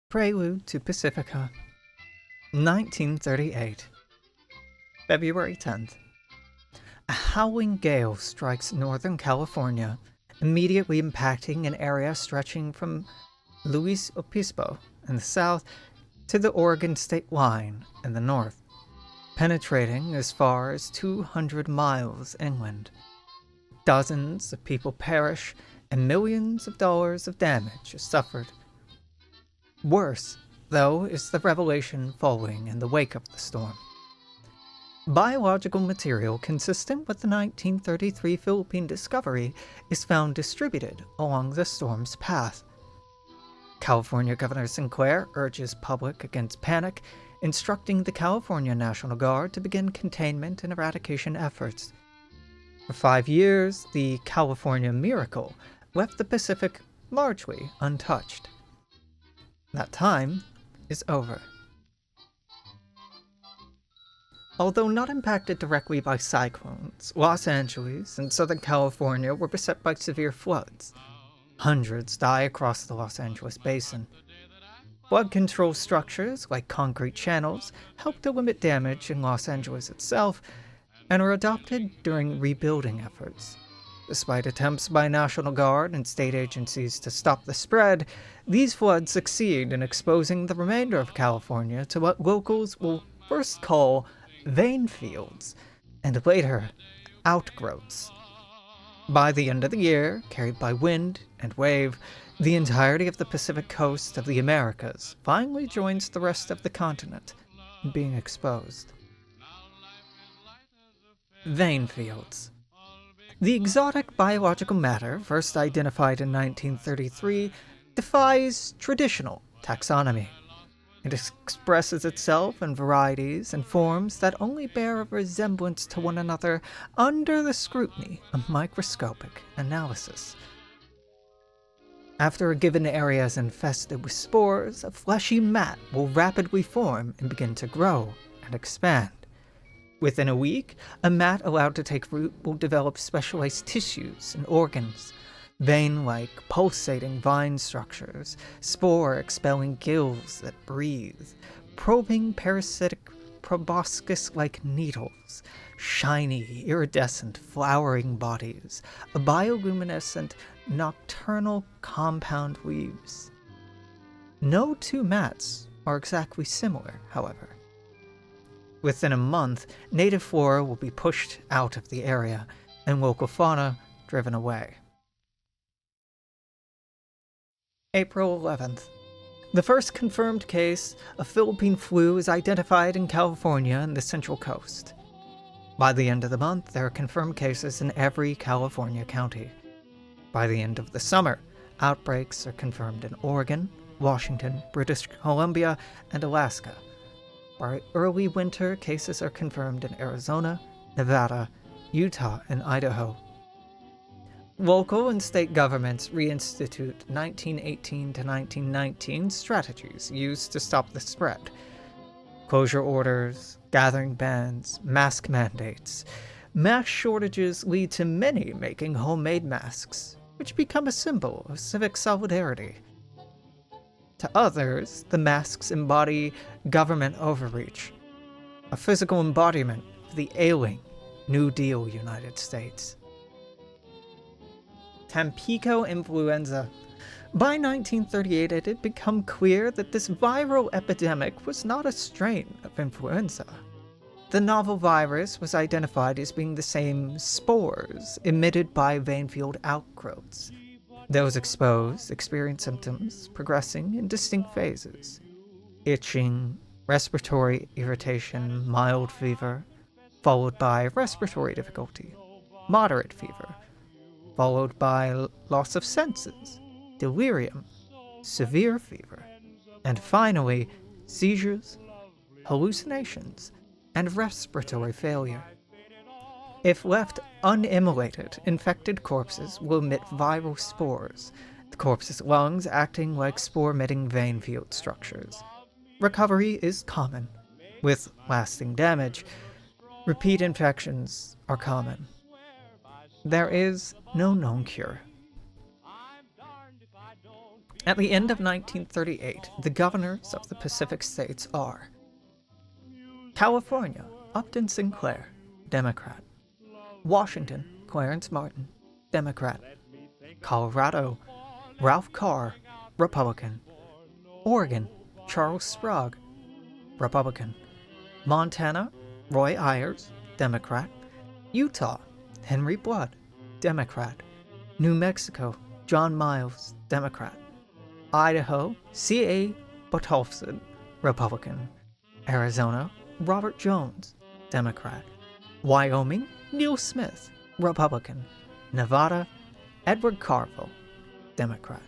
Prelude to Pacifica, 1938, February 10th. A howling gale strikes Northern California, immediately impacting an area stretching from Luis Obispo in the south to the Oregon state line in the north, penetrating as far as 200 miles inland. Dozens of people perish and millions of dollars of damage is suffered. Worse, though, is the revelation following in the wake of the storm. Biological material consistent with the 1933 Philippine discovery is found distributed along the storm's path. California Governor Sinclair urges public against panic, instructing the California National Guard to begin containment and eradication efforts. For 5 years, the California miracle left the Pacific largely untouched. That time is over. Although not impacted directly by cyclones, Los Angeles and Southern California were beset by severe floods. Hundreds die across the Los Angeles basin. Flood control structures, like concrete channels, help to limit damage in Los Angeles itself and are adopted during rebuilding efforts. Despite attempts by National Guard and state agencies to stop the spread, these floods succeed in exposing the remainder of California to what locals will first call vein fields and later outgrowths. By the end of the year, carried by wind and wave, the entirety of the Pacific coast of the Americas finally joins the rest of the continent in being exposed. Vein fields. The exotic biological matter, first identified in 1933, defies traditional taxonomy. It expresses itself in varieties and forms that only bear a resemblance to one another under the scrutiny of microscopic analysis. After a given area is infested with spores, a fleshy mat will rapidly form and begin to grow and expand. Within a week, a mat allowed to take root will develop specialized tissues and organs, vein-like, pulsating vine structures, spore-expelling gills that breathe, probing parasitic proboscis-like needles, shiny, iridescent, flowering bodies, a bioluminescent, nocturnal compound leaves. No two mats are exactly similar, however. Within a month, native flora will be pushed out of the area, and local fauna driven away. April 11th. The first confirmed case of Philippine flu is identified in California and the Central Coast. By the end of the month, there are confirmed cases in every California county. By the end of the summer, outbreaks are confirmed in Oregon, Washington, British Columbia, and Alaska. By early winter, cases are confirmed in Arizona, Nevada, Utah, and Idaho. Local and state governments reinstitute 1918 to 1919 strategies used to stop the spread. Closure orders, gathering bans, mask mandates. Mask shortages lead to many making homemade masks, which become a symbol of civic solidarity. To others, the masks embody government overreach, a physical embodiment of the ailing New Deal United States. Tampico influenza. By 1938, it had become clear that this viral epidemic was not a strain of influenza. The novel virus was identified as being the same spores emitted by vein field outgrowths. Those exposed experience symptoms progressing in distinct phases: itching, respiratory irritation, mild fever, followed by respiratory difficulty, moderate fever, followed by loss of senses, delirium, severe fever, and finally seizures, hallucinations, and respiratory failure. If left unimmolated, infected corpses will emit viral spores, the corpse's lungs acting like spore-emitting vein field structures. Recovery is common, with lasting damage. Repeat infections are common. There is no known cure. At the end of 1938, the governors of the Pacific states are California, Upton Sinclair, Democrat. Washington, Clarence Martin, Democrat. Colorado, Ralph Carr, Republican. Oregon, Charles Sprague, Republican. Montana, Roy Ayers, Democrat. Utah, Henry Blood, Democrat. New Mexico, John Miles, Democrat. Idaho, C.A. Botolfson, Republican. Arizona, Robert Jones, Democrat. Wyoming, Neil Smith, Republican. Nevada, Edward Carville, Democrat.